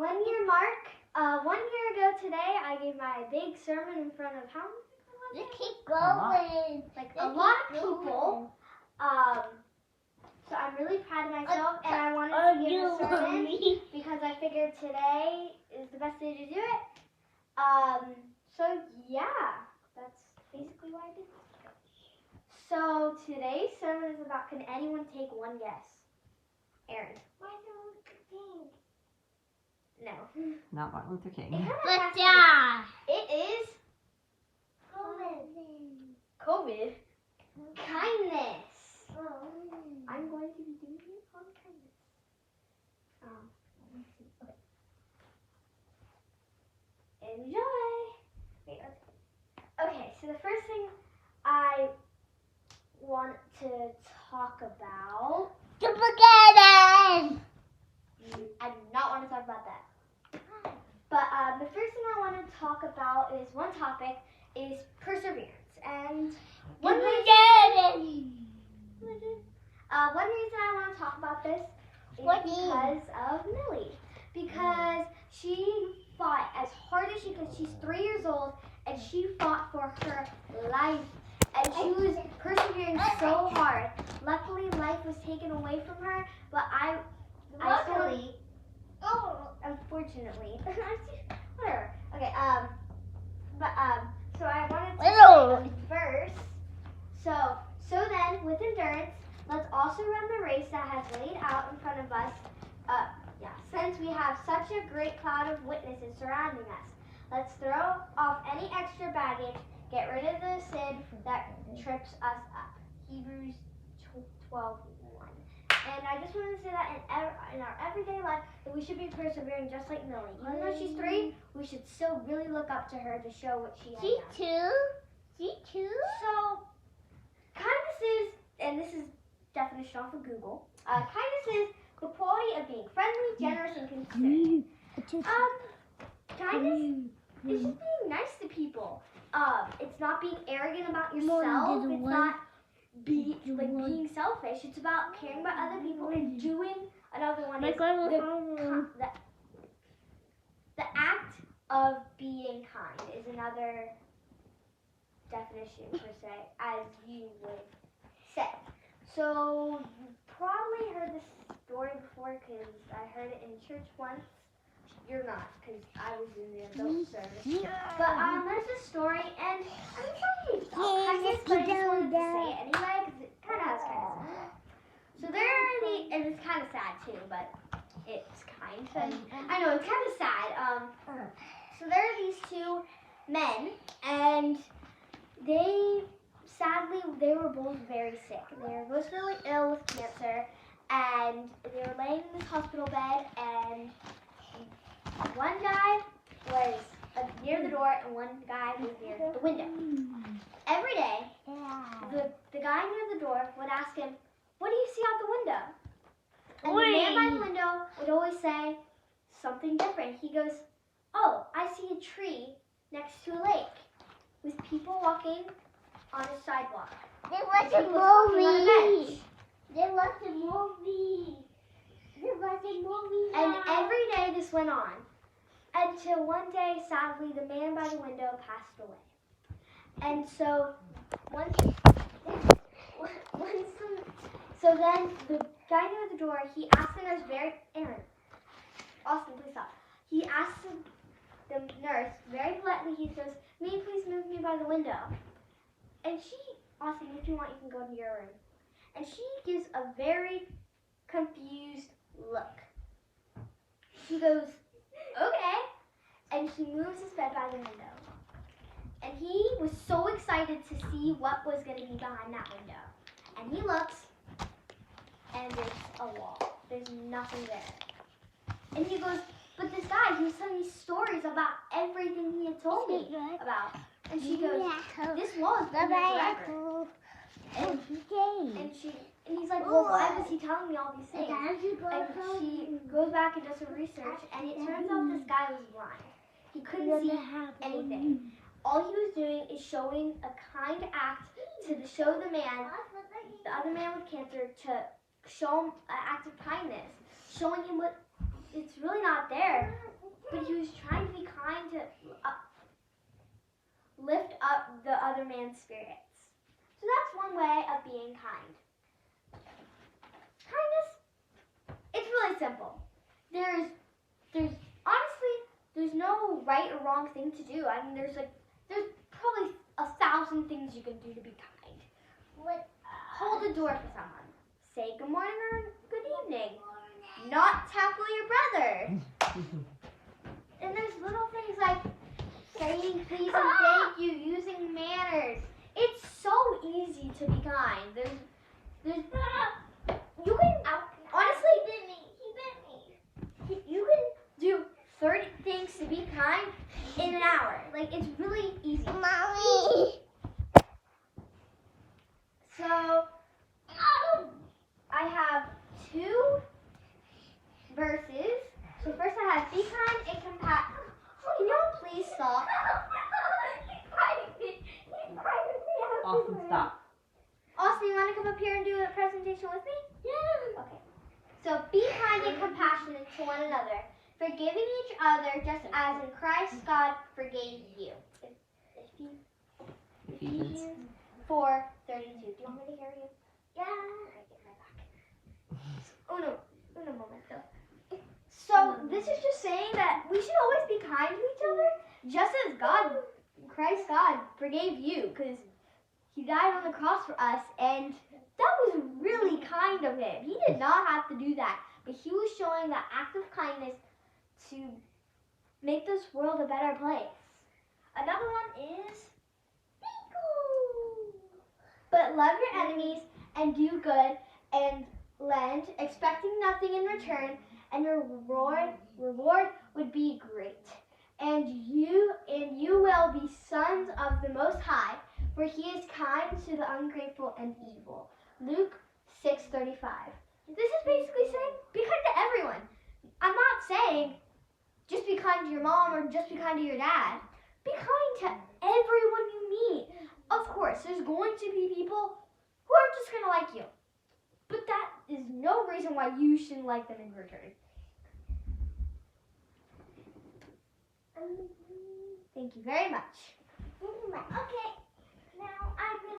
1 year mark. 1 year ago today, I gave my big sermon in front of how many people was You it? keep going. Like a lot of people. So I'm really proud of myself, and I wanted to give a sermon because I figured today is the best day to do it. So yeah, that's basically what I did. So today's sermon is about, can anyone take one guess? Aaron. Martin Luther King. No. Not Martin Luther King. But yeah. It is COVID. Kindness. I'm going to be doing it on kindness. Let's see. Okay. Enjoy. Wait, okay, so the first thing I want to talk about. The spaghetti. I do not want to talk about that. But the first thing I want to talk about is one topic is perseverance. And one reason I want to talk about this is because of Millie. Because she fought as hard as she could. She's 3 years old and she fought for her life. And she was persevering so hard. Luckily, life was taken away from her, but unfortunately. Whatever. Okay, so I wanted to say a verse. So then, with endurance, let's also run the race that has laid out in front of us. Since we have such a great cloud of witnesses surrounding us, let's throw off any extra baggage, get rid of the sin that trips us up. Hebrews 12:1. And I just wanted to say that in our everyday life, that we should be persevering just like Millie. Even though she's 3, we should still really look up to her to show what she has done. She too? So, kindness is, and this is definition off of Google, kindness is the quality of being friendly, generous, and considerate. Kindness is just being nice to people. It's not being arrogant about yourself. It's not being selfish. It's about caring about other people and doing. Another one is the act of being kind is another definition per se, as you would say. So you probably heard this story before because I heard it in church once. You're not, because I was in the adult service. But there's a story, and I'm sorry about kindness, but I just wanted to say it anyway, because it kind of has kind of sad. So and it's kind of sad too, but it's kind of, I know, it's kind of sad. So there are these 2 men, and they were both very sick. They were both really ill with cancer, and they were laying in this hospital bed, and one guy was near the door and one guy was near the window. Every day, the guy near the door would ask him, "What do you see out the window?" And the man by the window would always say something different. He goes, "Oh, I see a tree next to a lake with people walking on a sidewalk." They watch a movie. And every day this went on. Until one day, sadly, the man by the window passed away. And so, so then the guy near the door, he asked the nurse Austin, please stop. He asked the nurse very politely, he says, "May you please move me by the window?" And Austin, if you want, you can go to your room. And she gives a very confused look. He goes, "Okay." And he moves his bed by the window. And he was so excited to see what was going to be behind that window. And he looks, and there's a wall. There's nothing there. And he goes, "But this guy, he was telling me stories about everything he had told me about." And she goes, "This wall has been there forever." And he's like, "Well, why was he telling me all these things?" And she goes back and does some research, and it turns out this guy was blind. He couldn't see anything. All he was doing is showing a kind act to show the other man with cancer, to show him an act of kindness, showing him what it's really not there. But he was trying to be kind to lift up the other man's spirits. So that's one way of being kind. Kindness, it's really simple. There's honestly, there's no right or wrong thing to do. I mean, there's probably 1,000 things you can do to be kind. Hold the door for someone. Say good morning or good evening. Not tackle your brother. And there's little things like saying please and thank you, using manners. It's so easy to be kind. There's you can honestly you can do 30 things to be kind in an hour. Like, it's really easy. Mommy. So I have 2 verses. So first I have be kind and compassionate. Can you all please stop? Austin, stop. Austin, you want to come up here and do a presentation with me? Yeah. Okay. So be kind and compassionate to one another, forgiving each other just as in Christ God forgave you. Ephesians 4:32. Do you want me to hear you? Yeah. Okay, get my back. Uno momento. So this is just saying that we should always be kind to each other, just as Christ God forgave you, because he died on the cross for us, and that was really kind of him. He did not have to do that, but he was showing that act of kindness to make this world a better place. Another one is but love your enemies and do good and lend, expecting nothing in return, and your reward would be great. And you will be sons of the Most High, for he is kind to the ungrateful and evil. Luke 6:35. This is basically saying be kind to everyone. I'm not saying just be kind to your mom or just be kind to your dad. Be kind to everyone you meet. Of course, there's going to be people who are just going to like you. But that is no reason why you shouldn't like them in return. Thank you very much. Okay.